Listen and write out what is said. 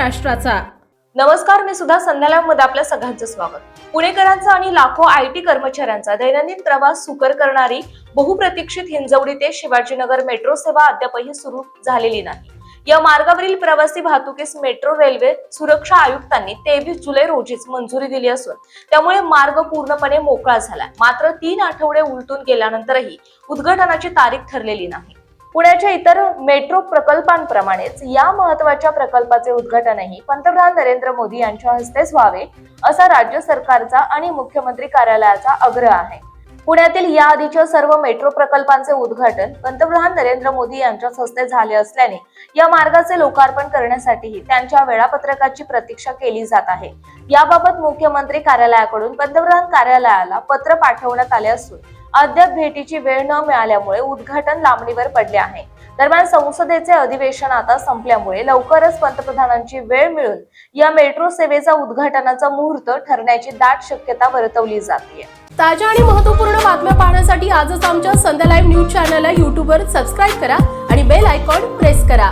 महाराष्ट्राचा। नमस्कार, मी सुद्धा संध्याकाळमध्ये आपल्या सगळ्यांचं स्वागत। पुणेकरांचा आणि लाखो IT कर्मचाऱ्यांचा दैनंदिन प्रवास सुकर करणारी बहुप्रतीक्षित हिंजवडी ते शिवाजीनगर मेट्रो सेवा अद्यापही सुरू झालेली नाही। या मार्गावरील प्रवासी वाहतुकीस मेट्रो रेल्वे सुरक्षा आयुक्तांनी 23 जुलै रोजीच मंजुरी दिली असून त्यामुळे मार्ग पूर्णपणे मोकळा झाला। मात्र 3 आठवडे उलटून गेल्यानंतरही उद्घाटनाची तारीख ठरलेली नाही। पुण्याच्या इतर मेट्रो प्रकल्पांप्रमाणेच या महत्त्वाच्या प्रकल्पाचे उद्घाटनही पंतप्रधान नरेंद्र मोदी यांच्या हस्तेच व्हावे असा राज्य सरकारचा आणि मुख्यमंत्री कार्यालयाचा आग्रह आहे। पुण्यातील याआधीच्या सर्व मेट्रो प्रकल्पांचे उद्घाटन पंतप्रधान नरेंद्र मोदी यांच्याच हस्ते झाले असल्याने या मार्गाचे लोकार्पण करण्यासाठीही त्यांच्या वेळापत्रकाची प्रतीक्षा केली जात आहे। याबाबत मुख्यमंत्री कार्यालयाकडून पंतप्रधान कार्यालयाला पत्र पाठवण्यात आले असून अद्याप भेटीची वेळ न मिळाल्यामुळे उद्घाटन लांबणीवर पडले आहे। दरम्यान संसदेचे अधिवेशन आता संपल्यामुळे लवकरच पंतप्रधानांची वेळ मिळून या मेट्रो सेवेचा उद्घाटनाचा मुहूर्त ठरण्याची दाट शक्यता वर्तवली जाते। ताज्या आणि महत्त्वपूर्ण बातम्या पाहण्यासाठी आजच आमच्या संध्या लाईव्ह न्यूज चॅनलला YouTube वर सबस्क्राईब करा आणि बेल आयकॉन प्रेस करा।